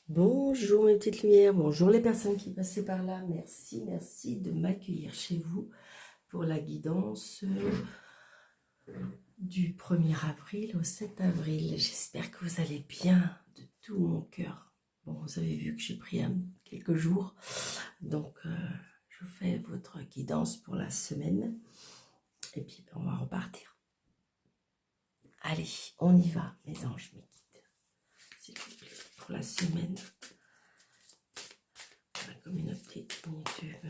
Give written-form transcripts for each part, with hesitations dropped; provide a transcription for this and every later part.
Bonjour mes petites lumières, bonjour les personnes qui passaient par là. Merci de m'accueillir chez vous pour la guidance du 1er avril au 7 avril. J'espère que vous allez bien de tout mon cœur. Bon, vous avez vu que j'ai pris quelques jours, donc je fais votre guidance pour la semaine et puis on va repartir. Allez, on y va, mes anges, mes guides, s'il vous plaît, pour la semaine. La communauté YouTube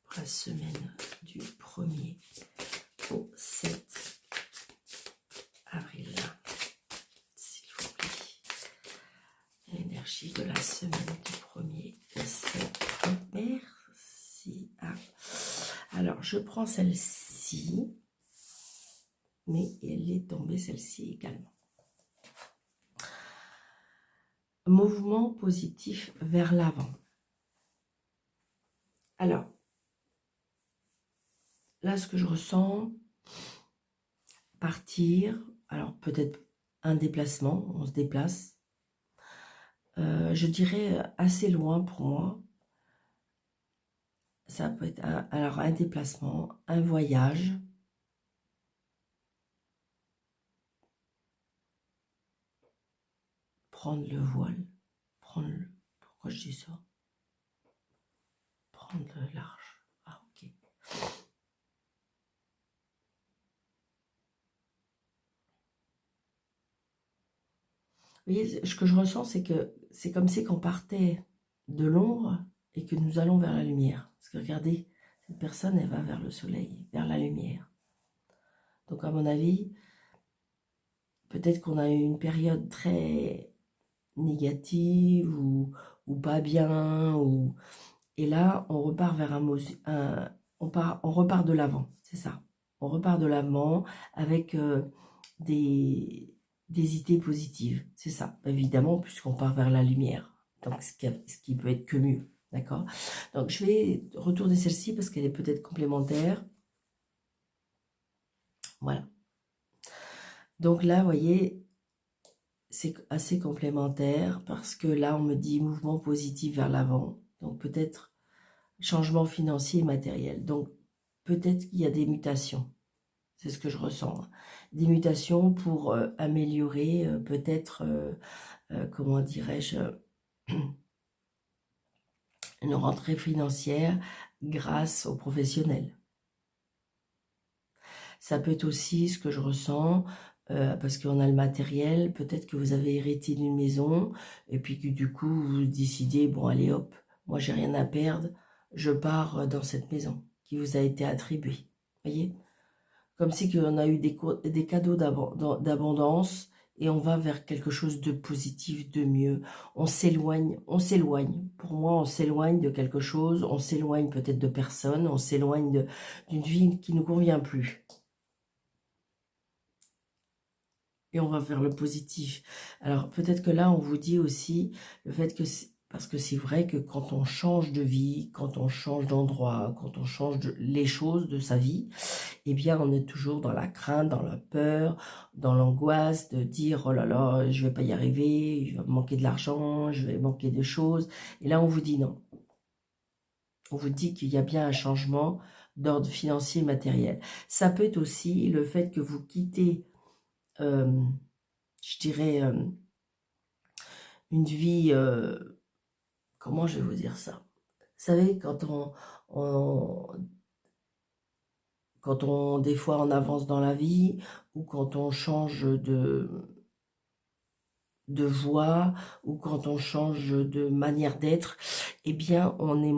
pour la semaine du 1er au 7 avril, s'il vous plaît. L'énergie de la semaine du 1er au 7. Merci. Alors, je prends celle-ci, mais elle est tombée celle-ci également. Mouvement positif vers l'avant. Alors, là, ce que je ressens, partir, alors peut-être un déplacement, on se déplace, je dirais assez loin pour moi. Ça peut être alors un déplacement, un voyage, prendre le voile, pourquoi je dis ça? Prendre le large, ah ok. Vous voyez, ce que je ressens, c'est que c'est comme si on partait de l'ombre et que nous allons vers la lumière. Parce que regardez, cette personne, elle va vers le soleil, vers la lumière. Donc à mon avis, peut-être qu'on a eu une période très négative ou pas bien, et là, on repart vers on repart de l'avant, c'est ça. On repart de l'avant avec des idées positives, c'est ça. Évidemment, puisqu'on part vers la lumière, donc ce qui peut être que mieux, d'accord? Donc, je vais retourner celle-ci parce qu'elle est peut-être complémentaire. Voilà. Donc là, vous voyez, c'est assez complémentaire parce que là, on me dit mouvement positif vers l'avant. Donc, peut-être changement financier et matériel. Donc, peut-être qu'il y a des mutations. C'est ce que je ressens. Des mutations pour améliorer peut-être, comment dirais-je, une rentrée financière grâce aux professionnels. Ça peut être aussi ce que je ressens, parce qu'on a le matériel, peut-être que vous avez hérité d'une maison, et puis que du coup, vous décidez, bon allez hop, moi j'ai rien à perdre, je pars dans cette maison qui vous a été attribuée. Voyez? Comme si on a eu des cadeaux d'abondance, et on va vers quelque chose de positif, de mieux. On s'éloigne. Pour moi, on s'éloigne de quelque chose, on s'éloigne peut-être de personnes, on s'éloigne d'une vie qui ne nous convient plus. Et on va vers le positif. Alors peut-être que là, on vous dit aussi le fait que, parce que c'est vrai que quand on change de vie, quand on change d'endroit, quand on change les choses de sa vie, eh bien on est toujours dans la crainte, dans la peur, dans l'angoisse de dire oh là là, je vais pas y arriver, il va me manquer de l'argent, je vais manquer de choses. Et là, on vous dit non. On vous dit qu'il y a bien un changement d'ordre financier et matériel. Ça peut être aussi le fait que vous quittez je dirais, une vie, comment je vais vous dire ça? Vous savez, des fois on avance dans la vie, ou quand on change de voie, ou quand on change de manière d'être, eh bien on est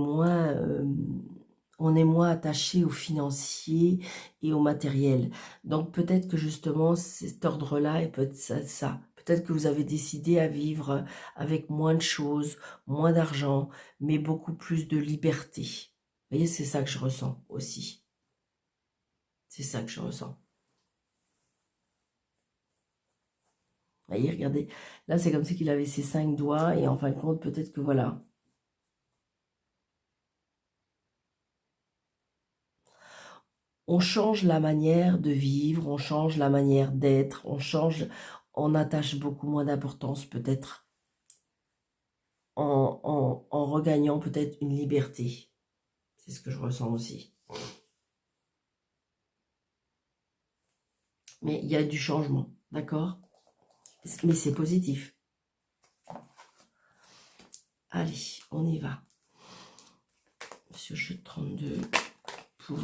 moins attaché au financier et au matériel. Donc peut-être que justement cet ordre-là est peut-être ça. Peut-être que vous avez décidé à vivre avec moins de choses, moins d'argent, mais beaucoup plus de liberté. Vous voyez, c'est ça que je ressens aussi. C'est ça que je ressens. Vous voyez, regardez, là c'est comme si qu'il avait ses 5 doigts, et en fin de compte, peut-être que voilà. On change la manière de vivre, on change la manière d'être, on attache beaucoup moins d'importance peut-être en regagnant peut-être une liberté. C'est ce que je ressens aussi. Mais il y a du changement, d'accord? Mais c'est positif. Allez, on y va. Monsieur jeu 32 pour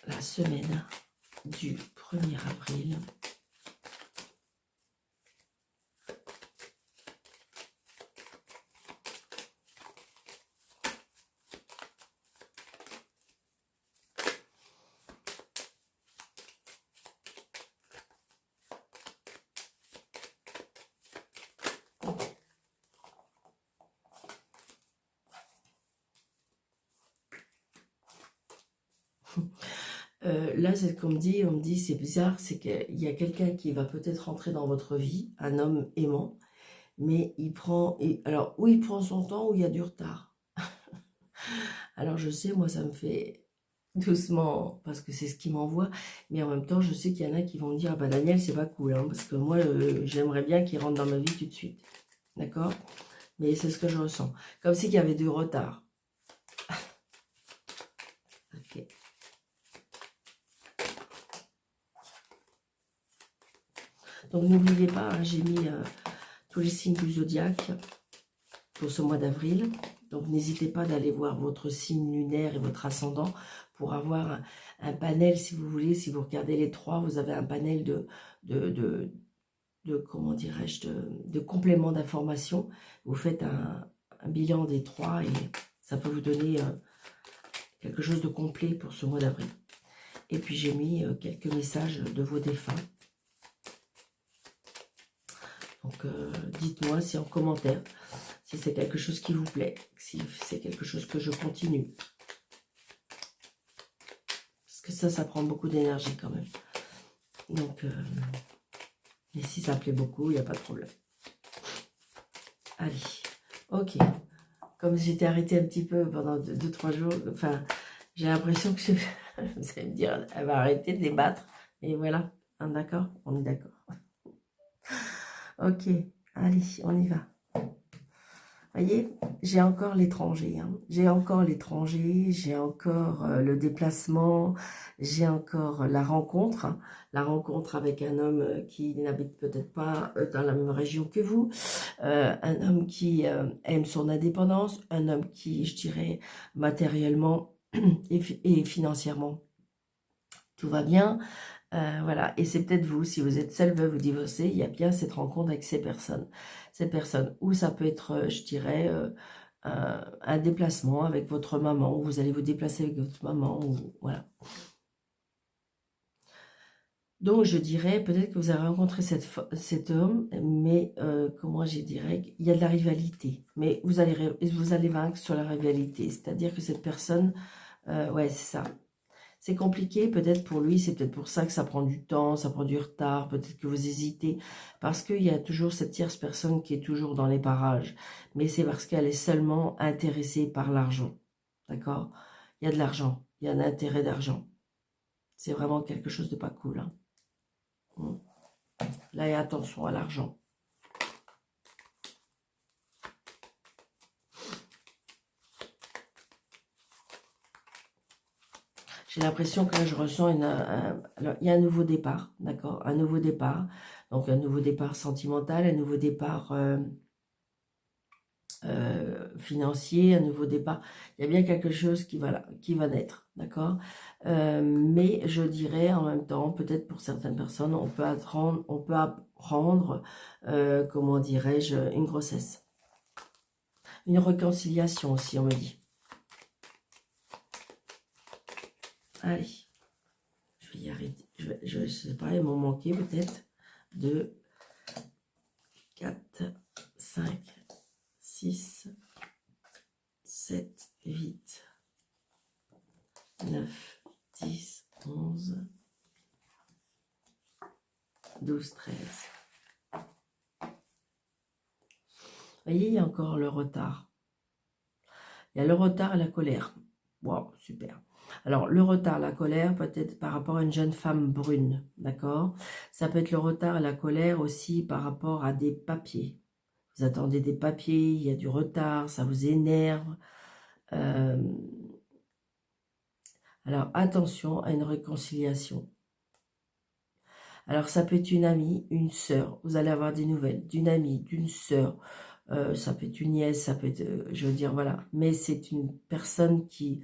la semaine du 1er avril. Là, c'est comme dit, on me dit, c'est bizarre, c'est qu'il y a quelqu'un qui va peut-être rentrer dans votre vie, un homme aimant, mais il prend, alors, ou il prend son temps, ou il y a du retard. Alors, je sais, moi, ça me fait doucement, parce que c'est ce qui m'envoie, mais en même temps, je sais qu'il y en a qui vont me dire, ah bah Daniel, c'est pas cool, hein, parce que moi, j'aimerais bien qu'il rentre dans ma vie tout de suite, d'accord? Mais c'est ce que je ressens, comme s'il y avait du retard. Ok. Donc, n'oubliez pas, hein, j'ai mis tous les signes du zodiaque pour ce mois d'avril. Donc, n'hésitez pas d'aller voir votre signe lunaire et votre ascendant pour avoir un panel, si vous voulez. Si vous regardez les trois, vous avez un panel de comment dirais-je, de compléments d'informations. Vous faites un bilan des trois et ça peut vous donner quelque chose de complet pour ce mois d'avril. Et puis, j'ai mis quelques messages de vos défunts. Donc, dites-moi si en commentaire, si c'est quelque chose qui vous plaît, si c'est quelque chose que je continue. Parce que ça prend beaucoup d'énergie quand même. Donc, mais si ça plaît beaucoup, il n'y a pas de problème. Allez, ok. Comme j'étais arrêtée un petit peu pendant 2-3 jours, enfin, j'ai l'impression que vous allez me dire, elle va arrêter de débattre. Et voilà, hein, d'accord? On est d'accord. Ok, allez, on y va. Voyez, j'ai encore l'étranger, hein. J'ai encore l'étranger, j'ai encore le déplacement, j'ai encore la rencontre, hein. La rencontre avec un homme qui n'habite peut-être pas dans la même région que vous, un homme qui aime son indépendance, un homme qui, je dirais, matériellement et financièrement, tout va bien. Voilà, et c'est peut-être vous, si vous êtes seul, veuve ou divorcé, il y a bien cette rencontre avec ces personnes. Cette personne, ou ça peut être, je dirais, un déplacement avec votre maman, ou vous allez vous déplacer avec votre maman, ou voilà. Donc, je dirais, peut-être que vous avez rencontré cet homme, mais comment je dirais, il y a de la rivalité. Mais vous allez vaincre sur la rivalité, c'est-à-dire que cette personne, ouais, c'est ça. C'est compliqué, peut-être pour lui, c'est peut-être pour ça que ça prend du temps, ça prend du retard, peut-être que vous hésitez, parce qu'il y a toujours cette tierce personne qui est toujours dans les parages, mais c'est parce qu'elle est seulement intéressée par l'argent, d'accord? Il y a de l'argent, il y a un intérêt d'argent. C'est vraiment quelque chose de pas cool, hein. Là, et attention à l'argent. J'ai l'impression que là, je ressens alors, il y a un nouveau départ, d'accord? Un nouveau départ. Donc, un nouveau départ sentimental, un nouveau départ financier, un nouveau départ. Il y a bien quelque chose qui va naître, d'accord? Mais je dirais en même temps, peut-être pour certaines personnes, on peut apprendre, comment dirais-je, une grossesse. Une réconciliation aussi, on me dit. Allez, je vais y arrêter. Je sais pas, ils m'ont manqué peut-être 2, 4, 5, 6, 7, 8, 9, 10, 11, 12, 13. Vous voyez, il y a encore le retard. Il y a le retard et la colère. Wow, super. Alors, le retard, la colère, peut-être par rapport à une jeune femme brune, d'accord? Ça peut être le retard et la colère aussi par rapport à des papiers. Vous attendez des papiers, il y a du retard, ça vous énerve. Euh, alors, attention à une réconciliation. Alors, ça peut être une amie, une sœur. Vous allez avoir des nouvelles d'une amie, d'une sœur. Ça peut être une nièce, ça peut être, je veux dire, voilà. Mais c'est une personne qui,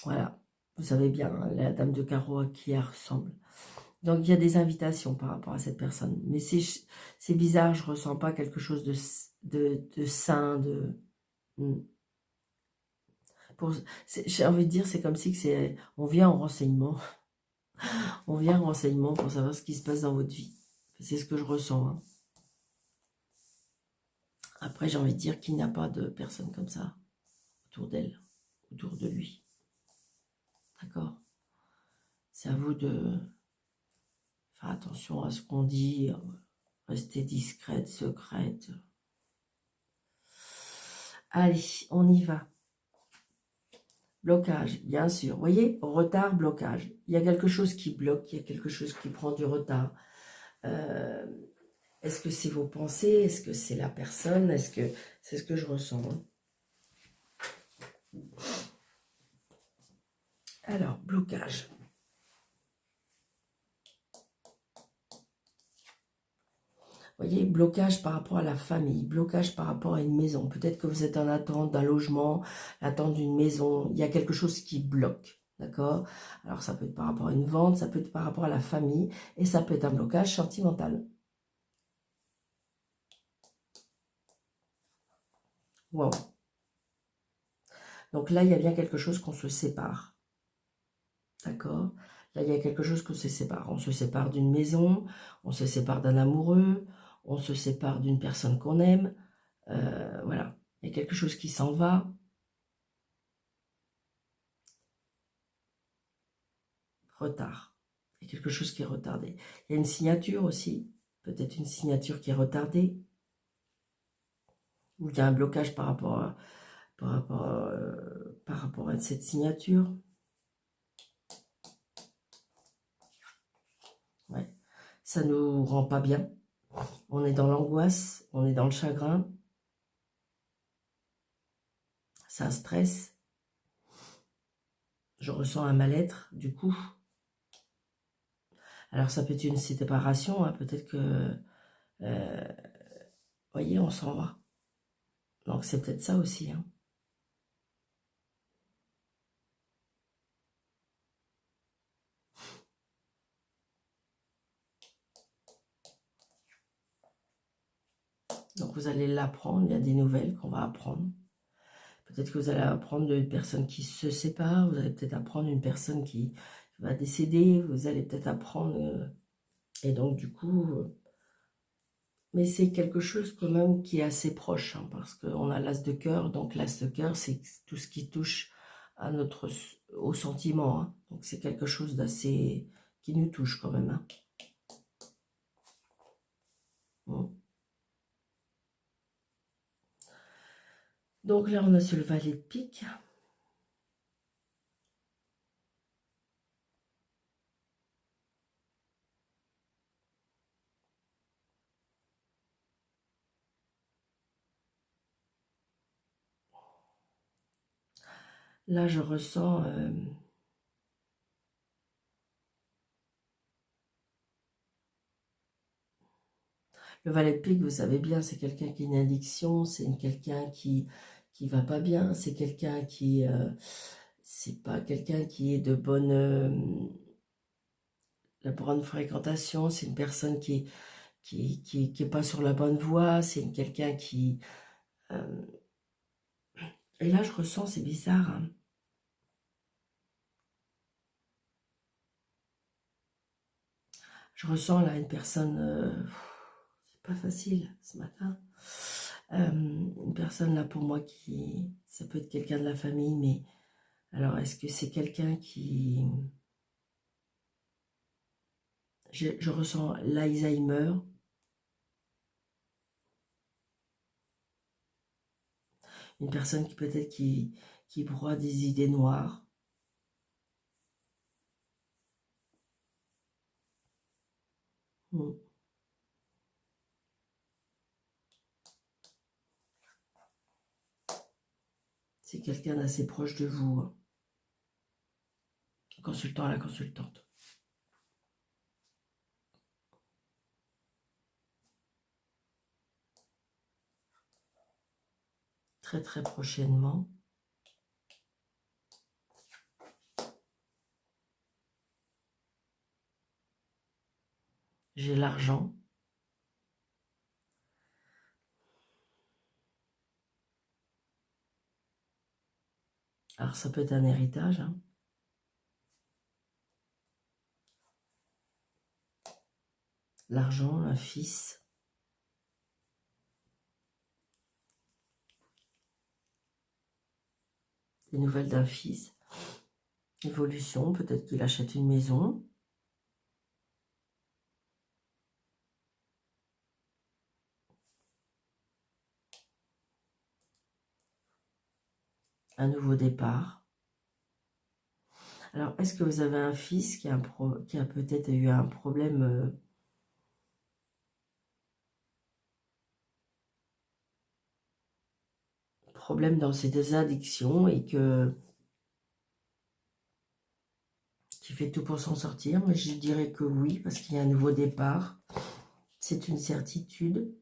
voilà, vous savez bien, hein, la dame de carreau à qui elle ressemble. Donc, il y a des invitations par rapport à cette personne. Mais c'est bizarre, je ressens pas quelque chose de sain, hmm. J'ai envie de dire, c'est comme si on vient en renseignement. On vient en renseignement pour savoir ce qui se passe dans votre vie. C'est ce que je ressens, hein. Après, j'ai envie de dire qu'il n'y a pas de personne comme ça autour d'elle, autour de lui. D'accord? C'est à vous de faire attention à ce qu'on dit, rester discrète, secrète. Allez, on y va. Blocage, bien sûr. Vous voyez, retard, blocage. Il y a quelque chose qui bloque, il y a quelque chose qui prend du retard. Est-ce que c'est vos pensées? Est-ce que c'est la personne? Est-ce que c'est ce que je ressens, hein? Alors, blocage. Vous voyez, blocage par rapport à la famille, blocage par rapport à une maison. Peut-être que vous êtes en attente d'un logement, l'attente d'une maison. Il y a quelque chose qui bloque, d'accord? Alors, ça peut être par rapport à une vente, ça peut être par rapport à la famille, et ça peut être un blocage sentimental. Wow. Donc là, il y a bien quelque chose qu'on se sépare, d'accord? Là, il y a quelque chose qu'on se sépare. On se sépare d'une maison, on se sépare d'un amoureux, on se sépare d'une personne qu'on aime. Voilà, il y a quelque chose qui s'en va. Retard. Il y a quelque chose qui est retardé. Il y a une signature aussi, peut-être une signature qui est retardée, ou il y a un blocage par rapport à cette signature. Ouais. Ça nous rend pas bien. On est dans l'angoisse, on est dans le chagrin. Ça stresse. Je ressens un mal-être, du coup. Alors, ça peut être une séparation, hein, peut-être que, voyez, on s'en va. Donc, c'est peut-être ça aussi, hein. Donc, vous allez l'apprendre, il y a des nouvelles qu'on va apprendre. Peut-être que vous allez apprendre une personne qui se sépare, vous allez peut-être apprendre une personne qui va décéder, vous allez peut-être apprendre... et donc, du coup... mais c'est quelque chose quand même qui est assez proche, hein, parce qu'on a l'as de cœur, donc l'as de cœur, c'est tout ce qui touche à au sentiment, hein. Donc, c'est quelque chose d'assez... qui nous touche quand même, hein. Bon. Donc là, on a ce le valet de pique. Là, je ressens... le valet de pique, vous savez bien, c'est quelqu'un qui a une addiction, c'est quelqu'un qui va pas bien, c'est quelqu'un qui... c'est pas quelqu'un qui est de la bonne fréquentation, c'est une personne qui est pas sur la bonne voie, c'est quelqu'un qui... euh, et là, je ressens, c'est bizarre, hein. Je ressens là une personne... c'est pas facile ce matin. Une personne là pour moi qui... ça peut être quelqu'un de la famille, mais... alors, est-ce que c'est quelqu'un qui... je ressens l'Alzheimer. Une personne qui peut-être qui broie des idées noires. Mm. C'est quelqu'un d'assez proche de vous, hein. Consultant à la consultante. Très très prochainement. J'ai l'argent. Alors ça peut être un héritage, hein. L'argent, un fils. Des nouvelles d'un fils. Évolution, peut-être qu'il achète une maison. Un nouveau départ. Alors, est-ce que vous avez un fils qui a peut-être eu un problème dans ses deux addictions et qui fait tout pour s'en sortir? Mais je dirais que oui, parce qu'il y a un nouveau départ. C'est une certitude.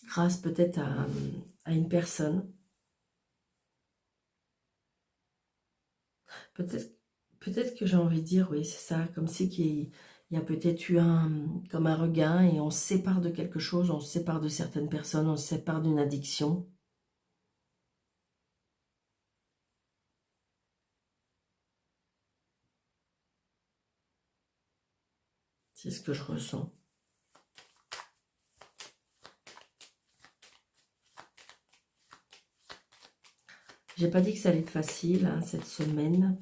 Grâce peut-être à une personne. Peut-être que j'ai envie de dire, oui, c'est ça, comme si qu'il y a peut-être eu comme un regain et on se sépare de quelque chose, on se sépare de certaines personnes, on se sépare d'une addiction. C'est ce que je ressens. J'ai pas dit que ça allait être facile, hein, cette semaine.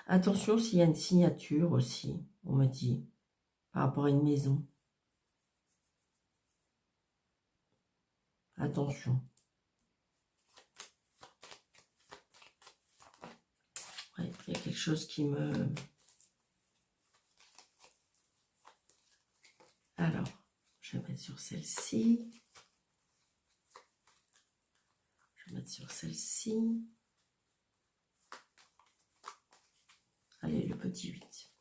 Attention s'il y a une signature aussi, on me dit, par rapport à une maison. Attention. Ouais, il y a quelque chose qui me... Alors, je vais mettre sur celle-ci. Je vais mettre sur celle-ci. Allez, le petit 8.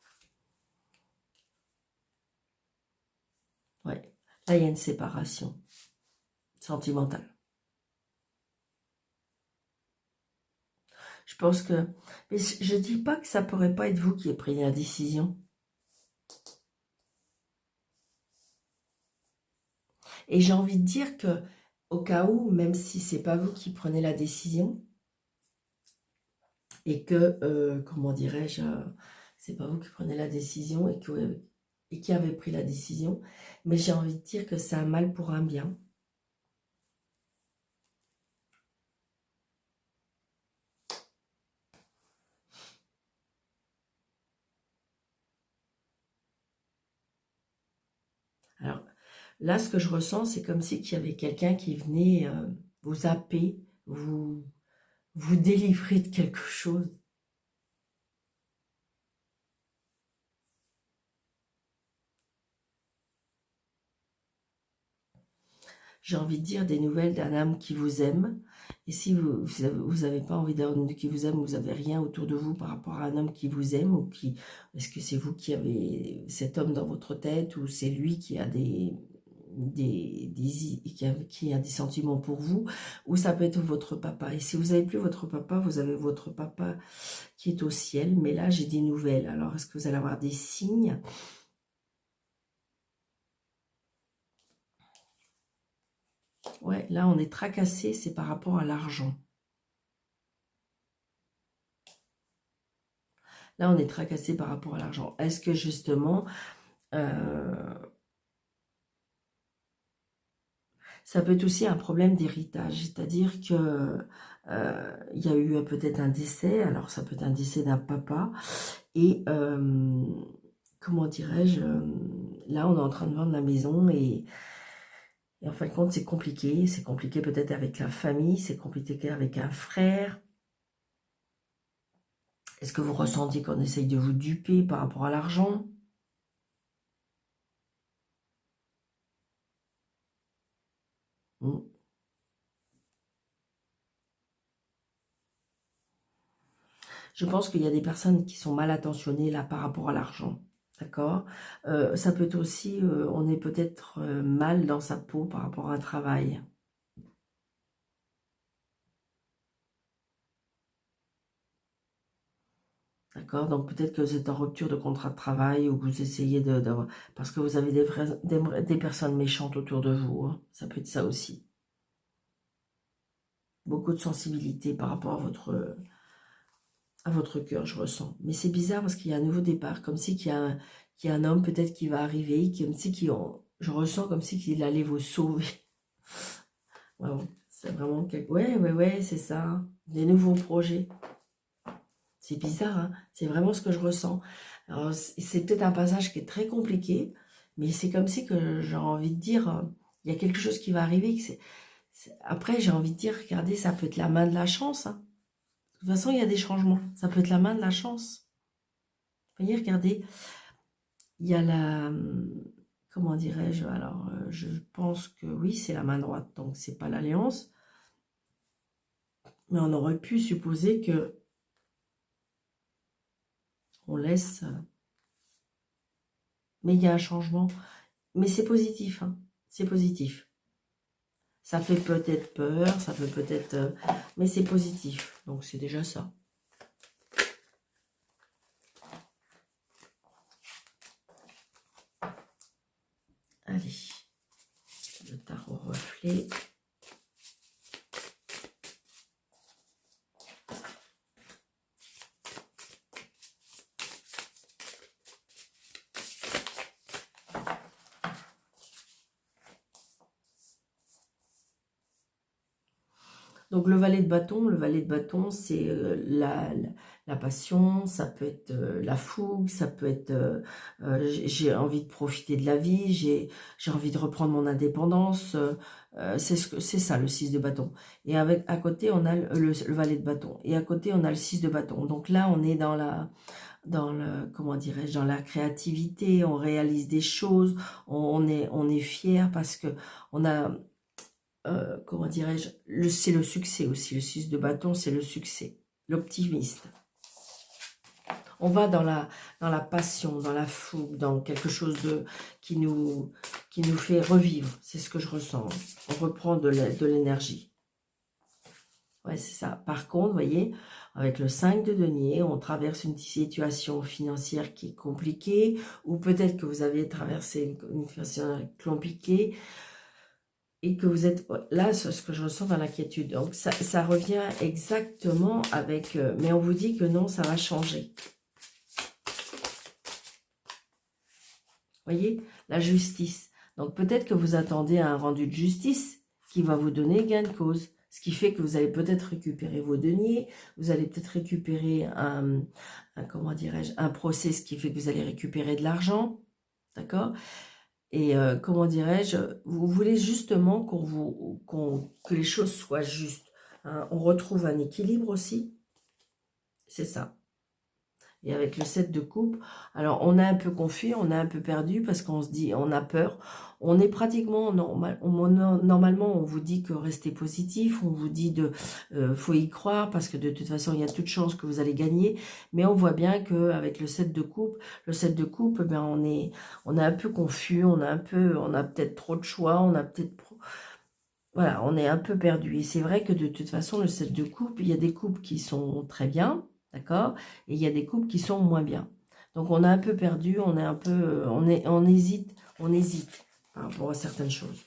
Ouais, là, il y a une séparation sentimentale. Je pense que... Mais je ne dis pas que ça pourrait pas être vous qui ayez pris la décision. Et j'ai envie de dire que, au cas où, même si c'est pas vous qui prenez la décision, et que, comment dirais-je, c'est pas vous qui prenez la décision et qui avez pris la décision, mais j'ai envie de dire que c'est un mal pour un bien. Alors là, ce que je ressens, c'est comme si qu'il y avait quelqu'un qui venait vous happer, vous délivrer de quelque chose. J'ai envie de dire des nouvelles d'un âme qui vous aime. Et si vous n'avez pas envie d'un homme qui vous aime, vous n'avez rien autour de vous par rapport à un homme qui vous aime, ou qui, est-ce que c'est vous qui avez cet homme dans votre tête, ou c'est lui qui a qui a des sentiments pour vous, ou ça peut être votre papa. Et si vous n'avez plus votre papa, vous avez votre papa qui est au ciel. Mais là, j'ai des nouvelles. Alors, est-ce que vous allez avoir des signes? Ouais, là, on est tracassé, c'est par rapport à l'argent. Là, on est tracassé par rapport à l'argent. Est-ce que justement, ça peut être aussi un problème d'héritage, c'est-à-dire que il y a eu peut-être un décès, alors ça peut être un décès d'un papa, et comment dirais-je, là on est en train de vendre la maison et en fin de compte c'est compliqué peut-être avec la famille, c'est compliqué avec un frère. Est-ce que vous ressentez qu'on essaye de vous duper par rapport à l'argent? Je pense qu'il y a des personnes qui sont mal attentionnées là par rapport à l'argent. D'accord. Ça peut être aussi, on est peut-être mal dans sa peau par rapport à un travail. D'accord. Donc peut-être que vous êtes en rupture de contrat de travail ou que vous essayez parce que vous avez des personnes méchantes autour de vous. Hein. Ça peut être ça aussi. Beaucoup de sensibilité par rapport à votre cœur, je ressens. Mais c'est bizarre parce qu'il y a un nouveau départ, comme si qu'il y a un homme peut-être qui va arriver, comme si je ressens comme si qu'il allait vous sauver. Wow, c'est vraiment quelque... Ouais, c'est ça. Des nouveaux projets. C'est bizarre, hein. C'est vraiment ce que je ressens. Alors, c'est peut-être un passage qui est très compliqué, mais c'est comme si que j'ai envie de dire, il y a quelque chose qui va arriver. Après, j'ai envie de dire, regardez, ça peut être la main de la chance. Hein. De toute façon, il y a des changements. Ça peut être la main de la chance. Vous voyez, regardez, il y a la... Comment dirais-je? Alors, je pense que oui, c'est la main droite, donc c'est pas l'alliance. Mais on aurait pu supposer que on laisse... Mais il y a un changement. Mais c'est positif, hein. C'est positif. Ça fait peut-être peur, ça fait peut-être... mais c'est positif, donc c'est déjà ça. Allez, le tarot reflet. Donc le valet de bâton, c'est la passion, ça peut être la fougue, ça peut être j'ai envie de profiter de la vie, j'ai envie de reprendre mon indépendance, c'est ça le 6 de bâton. Et à côté on a le valet de bâton et à côté on a le 6 de bâton. Donc là on est dans le comment dirais-je, dans la créativité, on réalise des choses, on est fier parce que on a comment dirais-je, c'est le succès aussi, le 6 de bâton, c'est le succès, l'optimiste. On va dans la passion, dans la fougue, dans quelque chose qui nous fait revivre, c'est ce que je ressens. On reprend de l'énergie. Ouais, c'est ça. Par contre, vous voyez, avec le 5 de denier, on traverse une situation financière qui est compliquée, ou peut-être que vous avez traversé une situation compliquée, et que vous êtes là, c'est ce que je ressens dans l'inquiétude. Donc ça revient exactement avec... mais on vous dit que non, ça va changer. Vous voyez, la justice. Donc peut-être que vous attendez un rendu de justice qui va vous donner gain de cause. Ce qui fait que vous allez peut-être récupérer vos deniers, vous allez peut-être récupérer comment dirais-je, un procès, ce qui fait que vous allez récupérer de l'argent. D'accord ? Et comment dirais-je, vous voulez justement que les choses soient justes. Hein. On retrouve un équilibre aussi. C'est ça. Et avec le 7 de coupe, alors on est un peu confus, on est un peu perdu parce qu'on se dit, on a peur. On est pratiquement, normalement on vous dit que restez positif, on vous dit faut y croire parce que de toute façon il y a toute chance que vous allez gagner. Mais on voit bien qu'avec le 7 de coupe, ben on est un peu confus, on a peut-être trop de choix, voilà, on est un peu perdu. Et c'est vrai que de toute façon, le 7 de coupe, il y a des coupes qui sont très bien, d'accord? Et il y a des coupes qui sont moins bien. Donc on est un peu perdu, on est un peu, on hésite par rapport à certaines choses.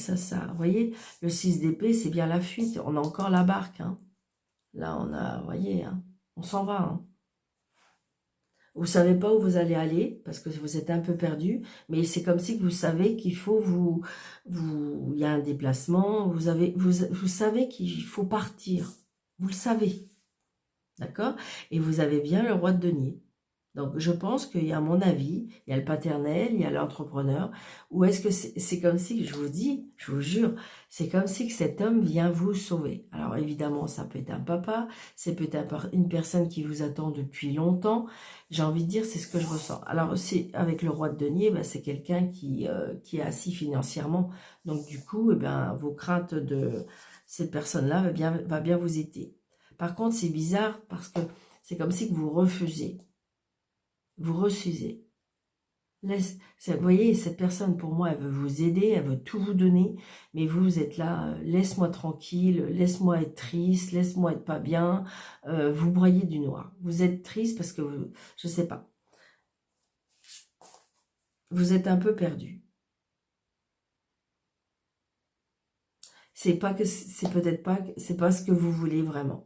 Vous voyez, le 6 d'épée, c'est bien la fuite. On a encore la barque. Hein. Là, on a, vous voyez, hein, on s'en va. Hein. Vous ne savez pas où vous allez aller, parce que vous êtes un peu perdu, mais c'est comme si vous savez qu'il faut il y a un déplacement, vous savez qu'il faut partir. Vous le savez. D'accord? Et vous avez bien le roi de denier. Donc, je pense qu'il y a, à mon avis, il y a le paternel, il y a l'entrepreneur. Ou est-ce que c'est comme si, je vous dis, je vous jure, c'est comme si que cet homme vient vous sauver. Alors, évidemment, ça peut être un papa, c'est peut-être une personne qui vous attend depuis longtemps. J'ai envie de dire, c'est ce que je ressens. Alors, avec le roi de denier, ben, c'est quelqu'un qui est assis financièrement. Donc, du coup, eh ben, vos craintes de cette personne-là va bien vous aider. Par contre, c'est bizarre parce que c'est comme si que vous refusez. Vous refusez. Vous voyez, cette personne, pour moi, elle veut vous aider, elle veut tout vous donner, mais vous êtes là, laisse-moi tranquille, laisse-moi être triste, laisse-moi être pas bien, vous broyez du noir. Vous êtes triste parce que, je sais pas, vous êtes un peu perdu. C'est peut-être pas, c'est pas ce que vous voulez vraiment.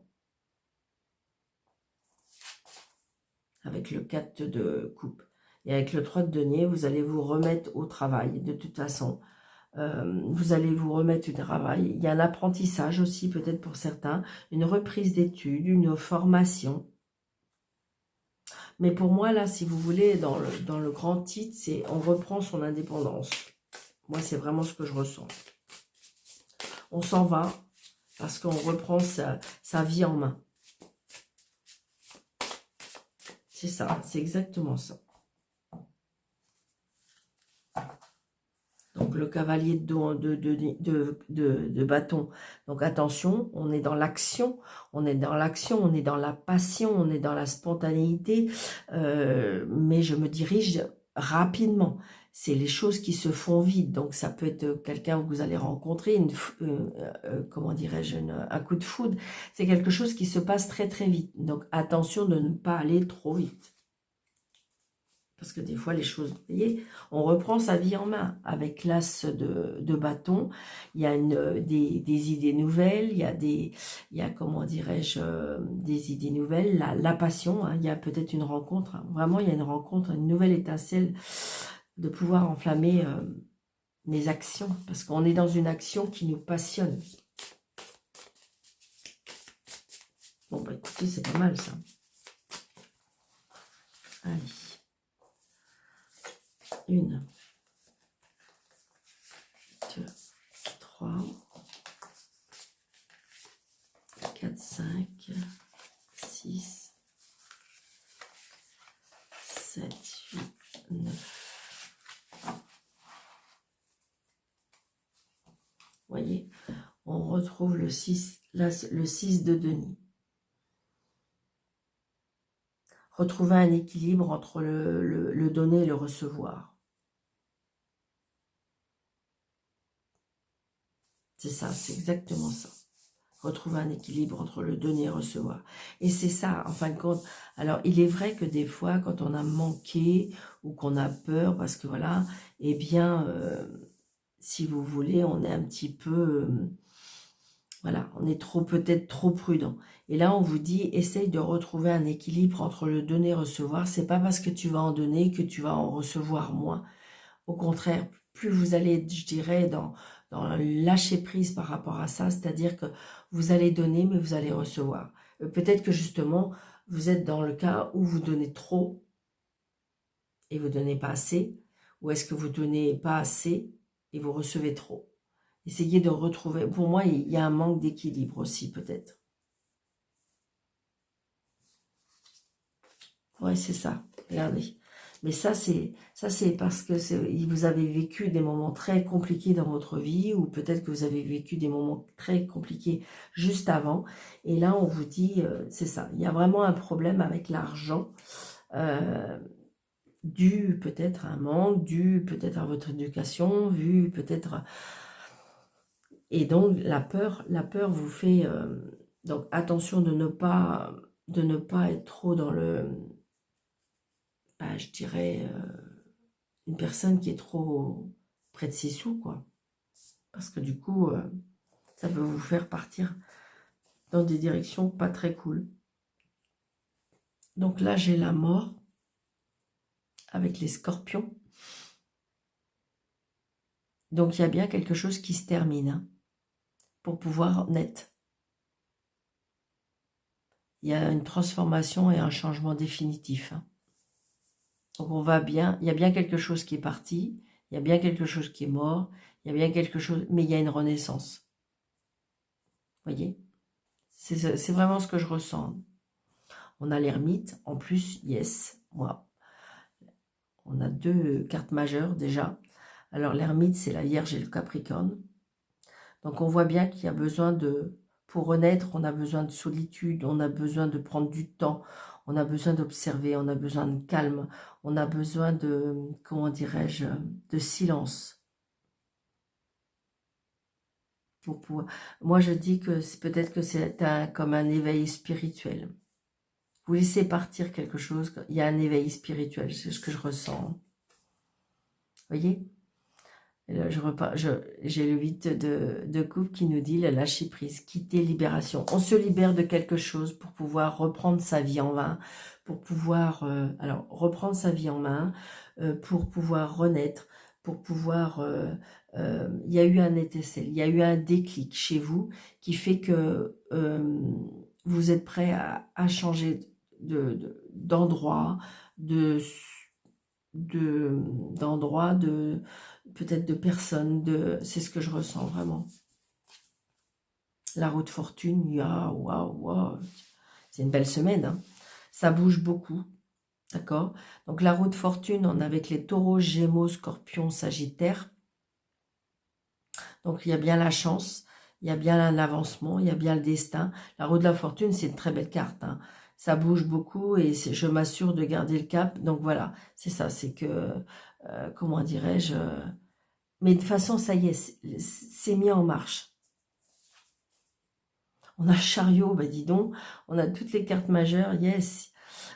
Avec le 4 de coupe. Et avec le 3 de denier, vous allez vous remettre au travail, de toute façon. Vous allez vous remettre au travail. Il y a l'apprentissage aussi, peut-être pour certains, une reprise d'études, une formation. Mais pour moi, là, si vous voulez, dans le grand titre, c'est on reprend son indépendance. Moi, c'est vraiment ce que je ressens. On s'en va parce qu'on reprend sa vie en main. C'est ça, c'est exactement ça. Donc, le cavalier de bâton. Donc, attention, on est dans l'action, on est dans l'action, on est dans la passion, on est dans la spontanéité. Mais je me dirige rapidement. C'est les choses qui se font vite. Donc, ça peut être quelqu'un que vous allez rencontrer, comment dirais-je, un coup de foudre. C'est quelque chose qui se passe très, très vite. Donc, attention de ne pas aller trop vite. Parce que des fois, les choses, vous voyez, on reprend sa vie en main. Avec l'as de bâton, il y a des idées nouvelles, il y a comment dirais-je, des idées nouvelles, la passion, hein, il y a peut-être une rencontre, hein, vraiment, il y a une rencontre, une nouvelle étincelle de pouvoir enflammer mes actions, parce qu'on est dans une action qui nous passionne. Bon, bah écoutez, c'est pas mal, ça. Allez. 1, 2, 3, 4, 5, 6, 7, 8, 9. Vous voyez, on retrouve le 6, là, le 6 de denier. Retrouver un équilibre entre le donner et le recevoir. C'est ça, c'est exactement ça. Retrouver un équilibre entre le donner et le recevoir. Et c'est ça, en fin de compte. Alors, il est vrai que des fois, quand on a manqué ou qu'on a peur, parce que voilà, eh bien, si vous voulez, on est un petit peu... voilà, on est peut-être trop prudent. Et là, on vous dit, essaye de retrouver un équilibre entre le donner et recevoir. C'est pas parce que tu vas en donner que tu vas en recevoir moins. Au contraire, plus vous allez, je dirais, dans le lâcher prise par rapport à ça, c'est-à-dire que vous allez donner, mais vous allez recevoir. Peut-être que justement, vous êtes dans le cas où vous donnez trop et vous donnez pas assez, ou est-ce que vous donnez pas assez et vous recevez trop. Essayez de retrouver, pour moi, il y a un manque d'équilibre aussi, peut-être. Ouais, c'est ça, regardez. Mais ça, c'est parce que vous avez vécu des moments très compliqués dans votre vie, ou peut-être que vous avez vécu des moments très compliqués juste avant. Et là, on vous dit, c'est ça, il y a vraiment un problème avec l'argent, dû peut-être à un manque, dû peut-être à votre éducation, vu peut-être... Et donc, la peur vous fait... donc, attention de ne pas être trop dans le... Bah, je dirais... une personne qui est trop près de ses sous, quoi. Parce que du coup, ça peut vous faire partir dans des directions pas très cool. Donc là, j'ai la mort avec les scorpions. Donc il y a bien quelque chose qui se termine, hein, pour pouvoir naître. Il y a une transformation et un changement définitif, hein. Donc on va bien, il y a bien quelque chose qui est parti, il y a bien quelque chose qui est mort, il y a bien quelque chose, mais il y a une renaissance. Vous voyez? C'est vraiment ce que je ressens. On a l'ermite, en plus, yes, moi. On a 2 cartes majeures déjà. Alors l'ermite, c'est la Vierge et le Capricorne. Donc on voit bien qu'il y a besoin de, pour renaître, on a besoin de solitude, on a besoin de prendre du temps, on a besoin d'observer, on a besoin de calme, on a besoin de, comment dirais-je, de silence. Pour pouvoir... Moi je dis que peut-être que c'est comme un éveil spirituel. Vous laissez partir quelque chose, il y a un éveil spirituel, c'est ce que je ressens. Vous voyez? Et là, j'ai le 8 de coupe qui nous dit le lâcher prise, quitter, libération. On se libère de quelque chose pour pouvoir reprendre sa vie en main, pour pouvoir alors reprendre sa vie en main, pour pouvoir renaître, pour pouvoir... il y a eu un étincelle, il y a eu un déclic chez vous qui fait que vous êtes prêt à changer d'endroit, d'endroit, peut-être de personnes, c'est ce que je ressens vraiment. La roue de fortune, waouh, c'est une belle semaine, hein. Ça bouge beaucoup, d'accord? Donc la roue de fortune, on a avec les taureaux, gémeaux, scorpions, sagittaires. Donc il y a bien la chance, il y a bien l'avancement, il y a bien le destin. La roue de la fortune, c'est une très belle carte, hein. Ça bouge beaucoup et je m'assure de garder le cap. Donc voilà, c'est ça, c'est que, comment dirais-je, mais de toute façon, ça y est, c'est mis en marche. On a le chariot, bah dis donc, on a toutes les cartes majeures, yes.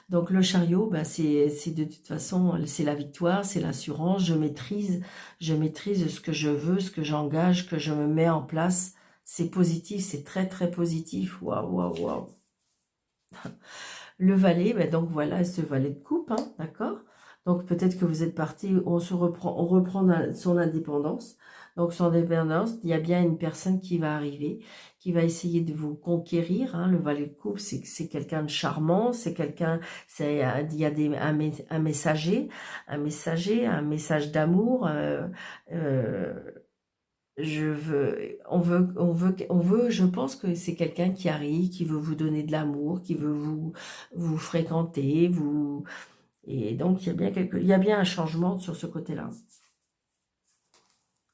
Donc le chariot, bah c'est de toute façon, c'est la victoire, c'est l'assurance, je maîtrise ce que je veux, ce que j'engage, que je me mets en place. C'est positif, c'est très très positif, waouh. Le valet, bah donc voilà, ce valet de coupe, hein, d'accord? Donc peut-être que vous êtes parti, on reprend son indépendance. Donc son indépendance, il y a bien une personne qui va arriver, qui va essayer de vous conquérir, hein. Le valet de coupe, c'est quelqu'un de charmant, c'est quelqu'un, il y a un messager, un message d'amour. Je pense que c'est quelqu'un qui arrive, qui veut vous donner de l'amour, qui veut vous fréquenter, et donc il y a bien un changement sur ce côté-là.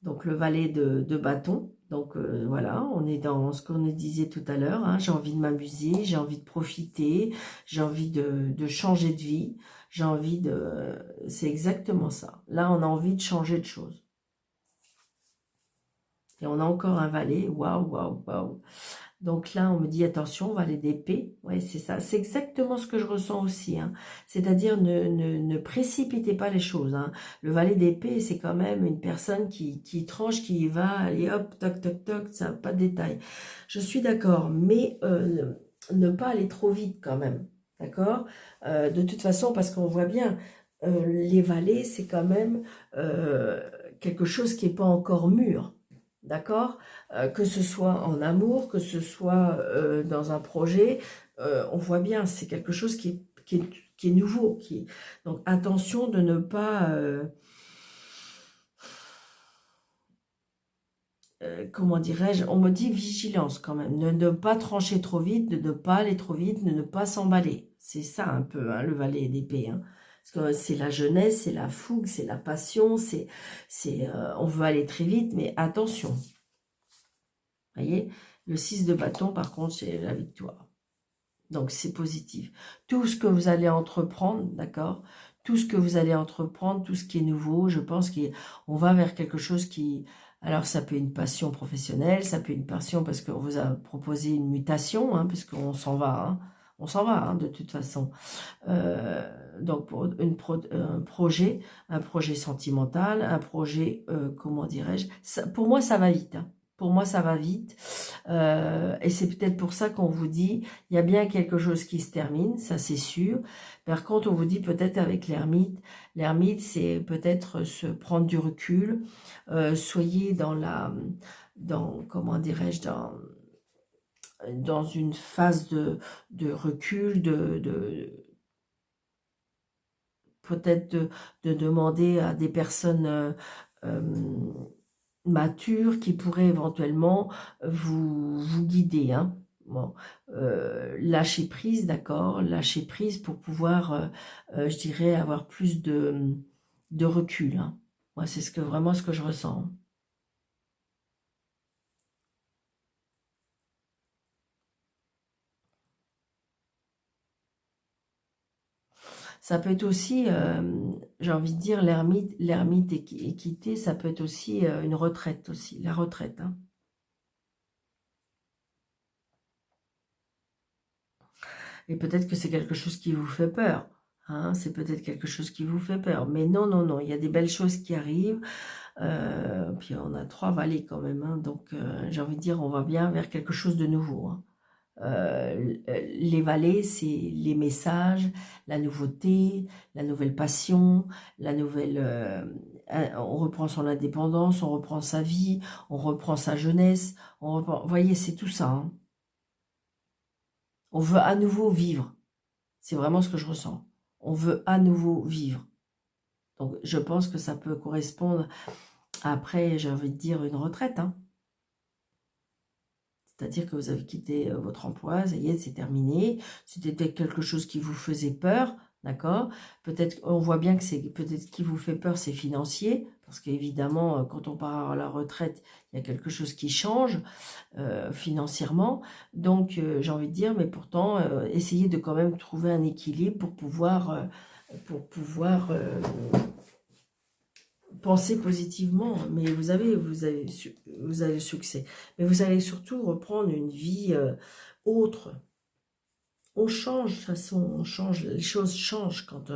Donc le valet de bâton, donc voilà, on est dans ce qu'on disait tout à l'heure, hein. J'ai envie de m'amuser, j'ai envie de profiter, j'ai envie de changer de vie, c'est exactement ça. Là, on a envie de changer de choses. Et on a encore un valet, waouh. Donc là, on me dit, attention, valet d'épée. Ouais, c'est ça. C'est exactement ce que je ressens aussi, hein. C'est-à-dire, ne précipitez pas les choses, hein. Le valet d'épée, c'est quand même une personne qui tranche, qui y va, allez hop, toc, ça n'a pas de détail. Je suis d'accord, mais ne pas aller trop vite quand même, d'accord? De toute façon, parce qu'on voit bien, les valets, c'est quand même quelque chose qui n'est pas encore mûr. D'accord? Que ce soit en amour, que ce soit dans un projet, on voit bien, c'est quelque chose qui est nouveau. Donc attention de ne pas, comment dirais-je, on me dit vigilance quand même, ne pas trancher trop vite, de ne pas aller trop vite, de ne pas s'emballer. C'est ça un peu, hein, le valet d'épée, hein. Parce que c'est la jeunesse, c'est la fougue, c'est la passion, on veut aller très vite, mais attention. Voyez, le 6 de bâton, par contre, c'est la victoire. Donc, c'est positif. Tout ce que vous allez entreprendre, d'accord? Tout ce que vous allez entreprendre, tout ce qui est nouveau, je pense qu'on va vers quelque chose qui... Alors, ça peut être une passion professionnelle, ça peut être une passion parce qu'on vous a proposé une mutation, hein, parce qu'on s'en va, hein. On s'en va, hein, de toute façon. Donc, pour un projet sentimental, un projet, comment dirais-je, pour moi, ça va vite. Hein. Pour moi, ça va vite. Et c'est peut-être pour ça qu'on vous dit, il y a bien quelque chose qui se termine, ça c'est sûr. Par contre, on vous dit peut-être avec l'ermite, c'est peut-être se prendre du recul. Soyez comment dirais-je, dans une phase de recul, peut-être de demander à des personnes matures qui pourraient éventuellement vous guider. Hein. Bon, lâcher prise, d'accord, lâcher prise pour pouvoir, je dirais, avoir plus de recul. Hein. Moi, c'est vraiment ce que je ressens. Ça peut être aussi, j'ai envie de dire, l'ermite équité, ça peut être aussi une retraite aussi, la retraite. Hein. Et peut-être que c'est quelque chose qui vous fait peur. Hein, c'est peut-être quelque chose qui vous fait peur. Mais non, non, non, il y a des belles choses qui arrivent. Puis on a 3 vallées quand même. Hein, donc j'ai envie de dire, on va bien vers quelque chose de nouveau. Hein. Les vallées, c'est les messages, la nouveauté, la nouvelle passion, la nouvelle... on reprend son indépendance, on reprend sa vie, on reprend sa jeunesse. Vous voyez, c'est tout ça. Hein. On veut à nouveau vivre. C'est vraiment ce que je ressens. On veut à nouveau vivre. Donc, je pense que ça peut correspondre après, j'ai envie de dire, une retraite. Hein. C'est-à-dire que vous avez quitté votre emploi, ça y est, c'est terminé. C'était peut-être quelque chose qui vous faisait peur, d'accord? Peut-être, on voit bien que c'est peut-être ce qui vous fait peur, c'est financier, parce qu'évidemment, quand on part à la retraite, il y a quelque chose qui change financièrement. Donc, j'ai envie de dire, mais pourtant, essayez de quand même trouver un équilibre pour pouvoir pensez positivement, mais vous avez le succès. Mais vous allez surtout reprendre une vie autre. On change, de toute façon, on change, les choses changent quand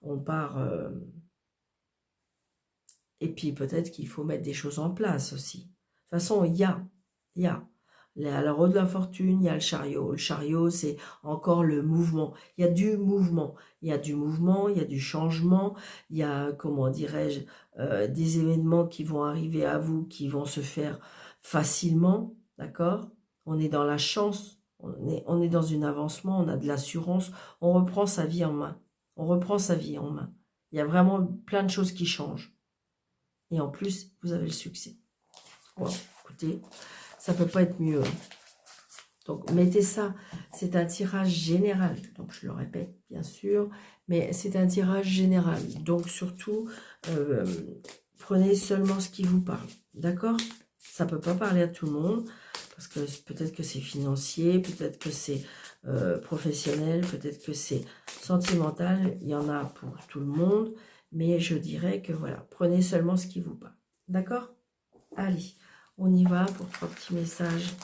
on part. Et puis peut-être qu'il faut mettre des choses en place aussi. De toute façon, il y a. La roue de la fortune, il y a le chariot. Le chariot, c'est encore le mouvement. Il y a du mouvement. Il y a du mouvement, il y a du changement. Il y a, comment dirais-je, des événements qui vont arriver à vous, qui vont se faire facilement. D'accord? On est dans la chance. On est dans un avancement. On a de l'assurance. On reprend sa vie en main. On reprend sa vie en main. Il y a vraiment plein de choses qui changent. Et en plus, vous avez le succès. Wow, écoutez, ça ne peut pas être mieux. Donc, mettez ça. C'est un tirage général. Donc, je le répète, bien sûr. Mais c'est un tirage général. Donc, surtout, prenez seulement ce qui vous parle. D'accord? Ça ne peut pas parler à tout le monde. Parce que peut-être que c'est financier. Peut-être que c'est professionnel. Peut-être que c'est sentimental. Il y en a pour tout le monde. Mais je dirais que voilà, prenez seulement ce qui vous parle. D'accord? Allez, on y va pour 3 petits messages.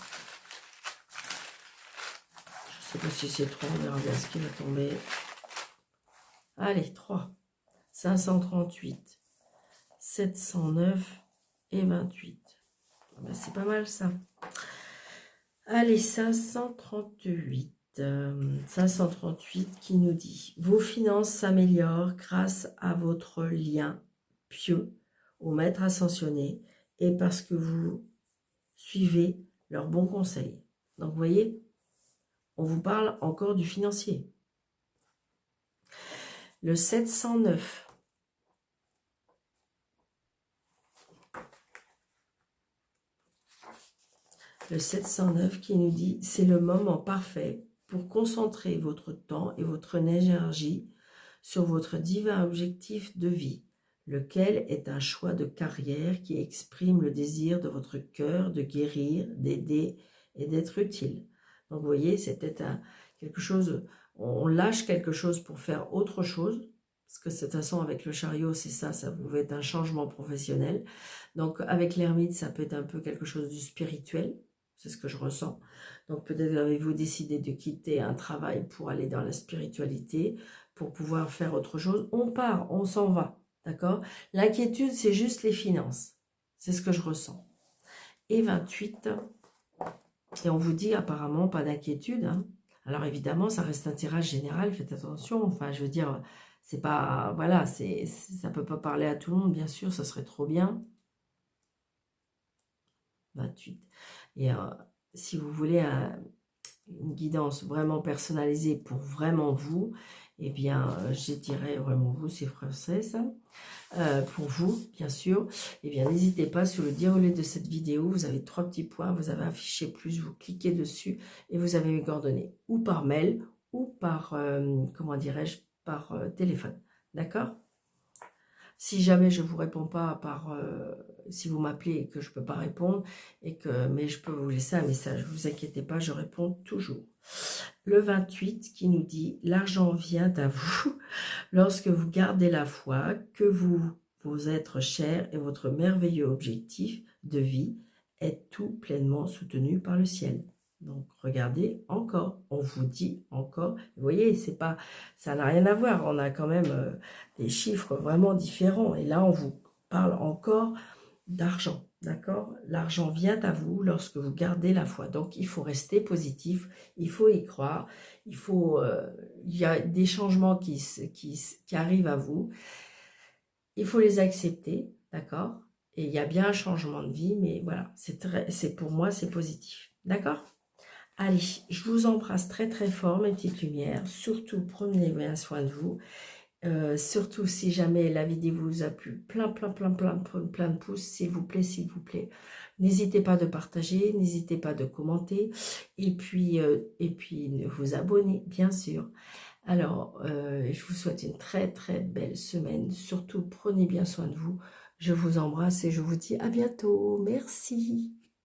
Je ne sais pas si c'est 3, on verra bien ce qui va tomber. Allez, 3, 538, 709 et 28. Ben, c'est pas mal ça. Allez, 538. 538 qui nous dit « Vos finances s'améliorent grâce à votre lien pieux au maître ascensionné et parce que vous suivez leurs bons conseils. » Donc, vous voyez, on vous parle encore du financier. Le 709. Le 709 qui nous dit « C'est le moment parfait pour concentrer votre temps et votre énergie sur votre divin objectif de vie, lequel est un choix de carrière qui exprime le désir de votre cœur de guérir, d'aider et d'être utile. » Donc, vous voyez, c'est peut-être quelque chose, on lâche quelque chose pour faire autre chose, parce que de toute façon, avec le chariot, c'est ça, ça pouvait être un changement professionnel. Donc, avec l'ermite, ça peut être un peu quelque chose de spirituel. C'est ce que je ressens. Donc peut-être avez-vous décidé de quitter un travail pour aller dans la spiritualité, pour pouvoir faire autre chose. On part, on s'en va, d'accord? L'inquiétude, c'est juste les finances. C'est ce que je ressens. Et 28, et on vous dit apparemment pas d'inquiétude, hein. Alors évidemment, ça reste un tirage général, faites attention. Enfin, je veux dire, c'est pas, voilà, ça peut pas parler à tout le monde, bien sûr, ça serait trop bien. 28. Et si vous voulez une guidance vraiment personnalisée pour vraiment vous, eh bien, je dirais vraiment vous, c'est français ça. Pour vous, bien sûr, eh bien, n'hésitez pas, sur le déroulé de cette vidéo, vous avez 3 petits points, vous avez affiché plus, vous cliquez dessus et vous avez mes coordonnées, ou par mail, ou par, comment dirais-je, par téléphone, d'accord? Si jamais je ne vous réponds pas par, si vous m'appelez et que je ne peux pas répondre, mais je peux vous laisser un message, ne vous inquiétez pas, je réponds toujours. Le 28 qui nous dit « L'argent vient à vous lorsque vous gardez la foi que vos êtres chers et votre merveilleux objectif de vie est tout pleinement soutenu par le ciel. » Donc, regardez, encore, on vous dit encore, vous voyez, c'est pas, ça n'a rien à voir, on a quand même des chiffres vraiment différents. Et là, on vous parle encore d'argent, d'accord? L'argent vient à vous lorsque vous gardez la foi. Donc, il faut rester positif, il faut y croire, il y a des changements qui arrivent à vous, il faut les accepter, d'accord? Et il y a bien un changement de vie, mais voilà, pour moi, c'est positif, d'accord? Allez, je vous embrasse très très fort, mes petites lumières. Surtout, prenez bien soin de vous. Surtout si jamais la vidéo vous a plu, plein de pouces, s'il vous plaît, s'il vous plaît. N'hésitez pas de partager, n'hésitez pas de commenter, et puis vous abonner, bien sûr. Alors, je vous souhaite une très très belle semaine. Surtout, prenez bien soin de vous. Je vous embrasse et je vous dis à bientôt. Merci.